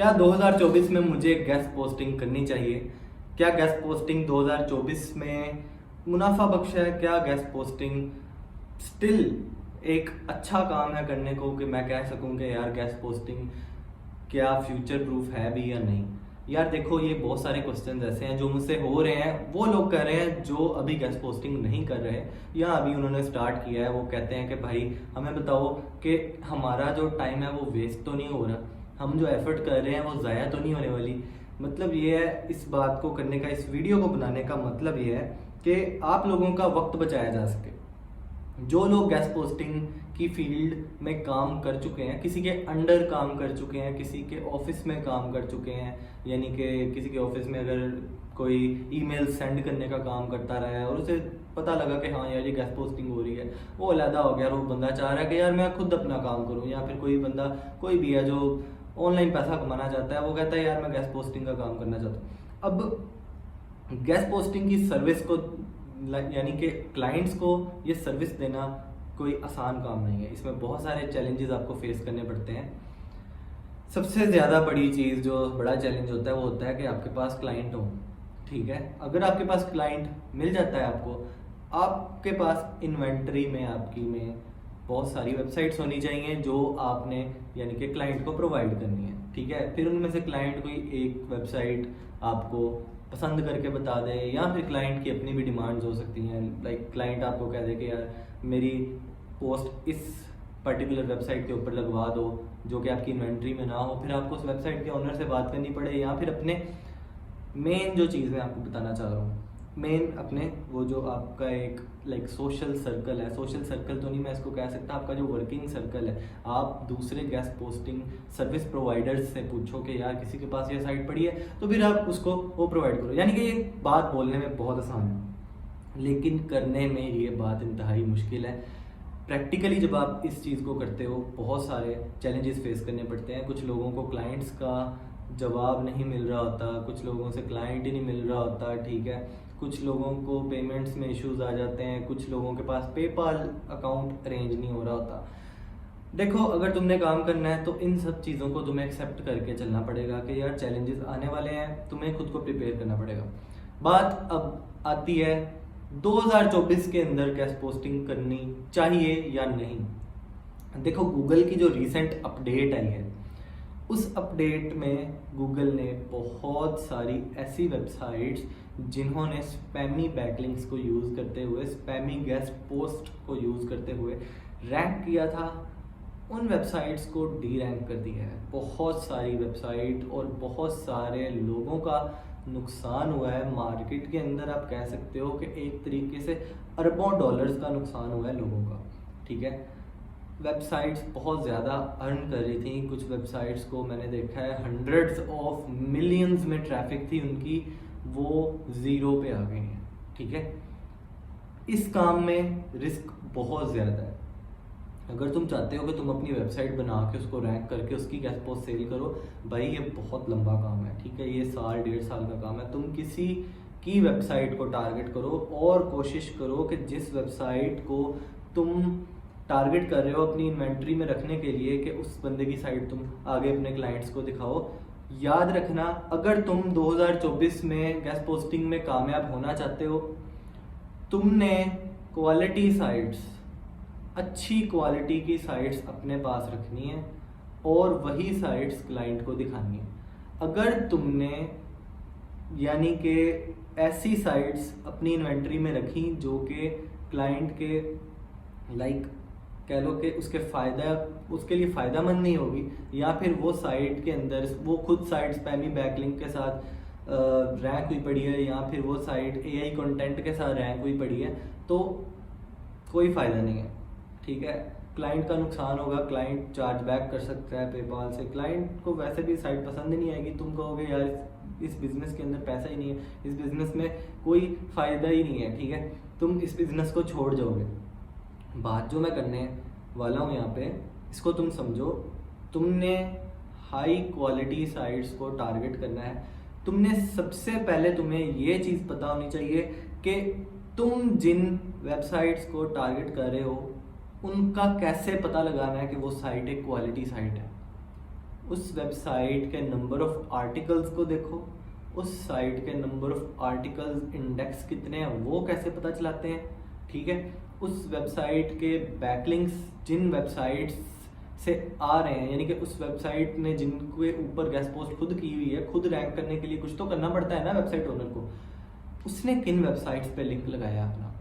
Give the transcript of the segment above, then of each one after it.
क्या 2024 में मुझे गेस्ट पोस्टिंग करनी चाहिए? क्या गेस्ट पोस्टिंग 2024 में मुनाफा बख्श है? क्या गेस्ट पोस्टिंग स्टिल एक अच्छा काम है करने को, कि मैं कह सकूं कि यार गेस्ट पोस्टिंग क्या फ्यूचर प्रूफ है भी या नहीं? यार देखो, ये बहुत सारे क्वेश्चन ऐसे हैं जो मुझसे हो रहे हैं। वो लोग कर रहे हैं जो अभी गेस्ट पोस्टिंग नहीं कर रहे या अभी उन्होंने स्टार्ट किया है। वो कहते हैं कि भाई हमें बताओ कि हमारा जो टाइम है वो वेस्ट तो नहीं हो रहा, हम जो एफर्ट कर रहे हैं वो ज़ाया तो नहीं होने वाली। मतलब ये है, इस बात को करने का, इस वीडियो को बनाने का मतलब ये है कि आप लोगों का वक्त बचाया जा सके। जो लोग गेस्ट पोस्टिंग की फील्ड में काम कर चुके हैं, किसी के अंडर काम कर चुके हैं, किसी के ऑफिस में काम कर चुके हैं, यानी कि किसी के ऑफिस में अगर कोई ईमेल सेंड करने का काम करता रहा है और उसे पता लगा कि हाँ यार ये गेस्ट पोस्टिंग हो रही है, वो अलहदा हो गया और वो बंदा चाह रहा है कि यार मैं खुद अपना काम करूँ। या फिर कोई बंदा, कोई भी है जो ऑनलाइन पैसा कमाना चाहता है, वो कहता है यार मैं गेस्ट पोस्टिंग का काम करना चाहता हूँ। अब गेस्ट पोस्टिंग की सर्विस को, यानी कि क्लाइंट्स को ये सर्विस देना कोई आसान काम नहीं है। इसमें बहुत सारे चैलेंजेस आपको फेस करने पड़ते हैं। सबसे ज़्यादा बड़ी चीज़, जो बड़ा चैलेंज होता है, वो होता है कि आपके पास क्लाइंट हो। ठीक है, अगर आपके पास क्लाइंट मिल जाता है आपको, आपके पास इन्वेंटरी में आपकी में बहुत सारी वेबसाइट्स होनी चाहिए जो आपने, यानी कि क्लाइंट को प्रोवाइड करनी है। ठीक है, फिर उनमें से क्लाइंट कोई एक वेबसाइट आपको पसंद करके बता दे, या फिर क्लाइंट की अपनी भी डिमांड्स हो सकती हैं। लाइक क्लाइंट आपको कह दे कि यार मेरी पोस्ट इस पर्टिकुलर वेबसाइट के ऊपर लगवा दो जो कि आपकी इन्वेंट्री में ना हो। फिर आपको उस वेबसाइट के ओनर से बात करनी पड़े, या फिर अपने मेन जो चीज़ मैं आपको बताना चाह रहा हूँ, मेन अपने वो जो आपका एक लाइक सोशल सर्कल है, सोशल सर्कल तो नहीं मैं इसको कह सकता, आपका जो वर्किंग सर्कल है, आप दूसरे गेस्ट पोस्टिंग सर्विस प्रोवाइडर्स से पूछो कि यार किसी के पास ये साइट पड़ी है, तो फिर आप उसको वो प्रोवाइड करो। यानी कि ये बात बोलने में बहुत आसान है, लेकिन करने में ये बात इंतहाई मुश्किल है। प्रैक्टिकली जब आप इस चीज़ को करते हो, बहुत सारे चैलेंजेस फेस करने पड़ते हैं। कुछ लोगों को क्लाइंट्स का जवाब नहीं मिल रहा होता, कुछ लोगों से क्लाइंट ही नहीं मिल रहा होता। ठीक है, कुछ लोगों को पेमेंट्स में इश्यूज आ जाते हैं, कुछ लोगों के पास पेपाल अकाउंट अरेंज नहीं हो रहा होता। देखो, अगर तुमने काम करना है तो इन सब चीज़ों को तुम्हें एक्सेप्ट करके चलना पड़ेगा कि यार चैलेंजेस आने वाले हैं, तुम्हें खुद को प्रिपेयर करना पड़ेगा। बात अब आती है 2024 के अंदर गेस्ट पोस्टिंग करनी चाहिए या नहीं। देखो, गूगल की जो रिसेंट अपडेट आई है, उस अपडेट में गूगल ने बहुत सारी ऐसी वेबसाइट्स जिन्होंने स्पैमी बैकलिंक्स को यूज़ करते हुए, स्पैमी गेस्ट पोस्ट को यूज़ करते हुए रैंक किया था, उन वेबसाइट्स को डी रैंक कर दिया है। बहुत सारी वेबसाइट और बहुत सारे लोगों का नुकसान हुआ है मार्केट के अंदर। आप कह सकते हो कि एक तरीके से अरबों डॉलर्स का नुकसान हुआ है लोगों का। ठीक है, वेबसाइट्स बहुत ज़्यादा अर्न कर रही थी। कुछ वेबसाइट्स को मैंने देखा है हंड्रेड्स ऑफ मिलियंस में ट्रैफिक थी उनकी, वो ज़ीरो पे आ गई हैं। ठीक है, इस काम में रिस्क बहुत ज़्यादा है। अगर तुम चाहते हो कि तुम अपनी वेबसाइट बना के उसको रैंक करके उसकी गेस्ट पोस्ट सेल करो, भाई ये बहुत लंबा काम है। ठीक है, ये साल डेढ़ साल का काम है। तुम किसी की वेबसाइट को टारगेट करो और कोशिश करो कि जिस वेबसाइट को तुम टारगेट कर रहे हो अपनी इन्वेंट्री में रखने के लिए, कि उस बंदे की साइट तुम आगे अपने क्लाइंट्स को दिखाओ। याद रखना, अगर तुम 2024 में गेस्ट पोस्टिंग में कामयाब होना चाहते हो, तुमने क्वालिटी साइट्स, अच्छी क्वालिटी की साइट्स अपने पास रखनी है और वही साइट्स क्लाइंट को दिखानी है। अगर तुमने, यानी कि ऐसी साइट्स अपनी इन्वेंट्री में रखी जो कि क्लाइंट के लाइक कह लो कि उसके लिए फ़ायदेमंद नहीं होगी, या फिर वो साइट के अंदर वो खुद साइट स्पैमी बैकलिंक के साथ रैंक हुई पड़ी है, या फिर वो साइट एआई कंटेंट के साथ रैंक हुई पड़ी है, तो कोई फ़ायदा नहीं है। ठीक है, क्लाइंट का नुकसान होगा, क्लाइंट चार्ज बैक कर सकता है पेपाल से। क्लाइंट को वैसे भी साइट पसंद नहीं आएगी, तुम कहोगे यार इस बिज़नेस के अंदर पैसा ही नहीं है, इस बिज़नेस में कोई फ़ायदा ही नहीं है। ठीक है, तुम इस बिज़नेस को छोड़ जाओगे। बात जो मैं करने वाला हूँ यहाँ पे, इसको तुम समझो। तुमने हाई क्वालिटी साइट्स को टारगेट करना है। तुमने सबसे पहले, तुम्हें ये चीज़ पता होनी चाहिए कि तुम जिन वेबसाइट्स को टारगेट कर रहे हो उनका कैसे पता लगाना है कि वो साइट एक क्वालिटी साइट है। उस वेबसाइट के नंबर ऑफ आर्टिकल्स को देखो, उस साइट के नंबर ऑफ आर्टिकल्स इंडेक्स कितने हैं वो कैसे पता चलाते हैं, ठीक है। उस वेबसाइट के बैकलिंक्स जिन वेबसाइट्स से आ रहे हैं, यानी कि उस वेबसाइट ने जिनके ऊपर गेस्ट पोस्ट खुद की हुई है, खुद रैंक करने के लिए कुछ तो करना पड़ता है ना वेबसाइट ओनर को, उसने किन वेबसाइट्स पे लिंक लगाया अपना,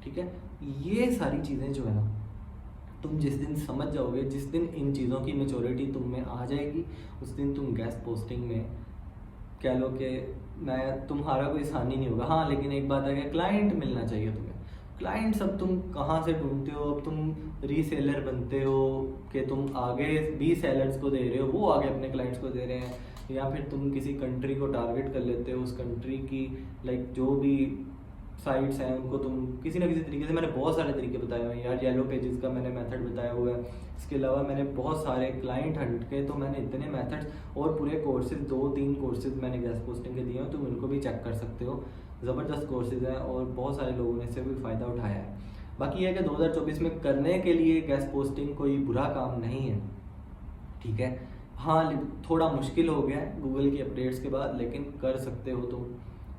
ठीक है। ये सारी चीज़ें जो है ना, तुम जिस दिन समझ जाओगे, जिस दिन इन चीज़ों की मेचोरिटी तुम में आ जाएगी, उस दिन तुम गेस्ट पोस्टिंग में कह लो कि तुम्हारा कोई आसानी नहीं होगा। हाँ, लेकिन एक बात है कि क्लाइंट मिलना चाहिए तुम्हें। क्लाइंट्स अब तुम कहाँ से ढूंढते हो, अब तुम रीसेलर बनते हो कि तुम आगे भी सेलर्स को दे रहे हो, वो आगे अपने क्लाइंट्स को दे रहे हैं, या फिर तुम किसी कंट्री को टारगेट कर लेते हो, उस कंट्री की लाइक जो भी साइट्स हैं उनको तुम किसी ना किसी तरीके से, मैंने बहुत सारे तरीके बताए हुए हैं यार, येलो पेजेस का मैंने मेथड बताया हुआ है, इसके अलावा मैंने बहुत सारे क्लाइंट हंट के, तो मैंने इतने मेथड्स और पूरे कोर्सेज 2-3 कोर्सेज मैंने गेस्ट पोस्टिंग के दिए हैं, तुम इनको भी चेक कर सकते हो। ज़बरदस्त कोर्सेज हैं और बहुत सारे लोगों ने इससे भी फ़ायदा उठाया है। बाकी यह है कि 2024 में करने के लिए गेस्ट पोस्टिंग कोई बुरा काम नहीं है, ठीक है। हाँ, थोड़ा मुश्किल हो गया है गूगल की अपडेट्स के बाद, लेकिन कर सकते हो तुम,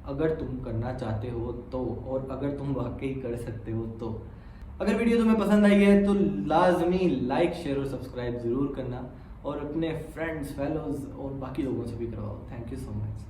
अगर तुम करना चाहते हो तो, और अगर तुम वाकई कर सकते हो तो। अगर वीडियो तुम्हें पसंद आई है तो लाजमी लाइक, शेयर और सब्सक्राइब ज़रूर करना, और अपने फ्रेंड्स, फेलोज़ और बाकी लोगों से भी करवाओ। Thank you so much.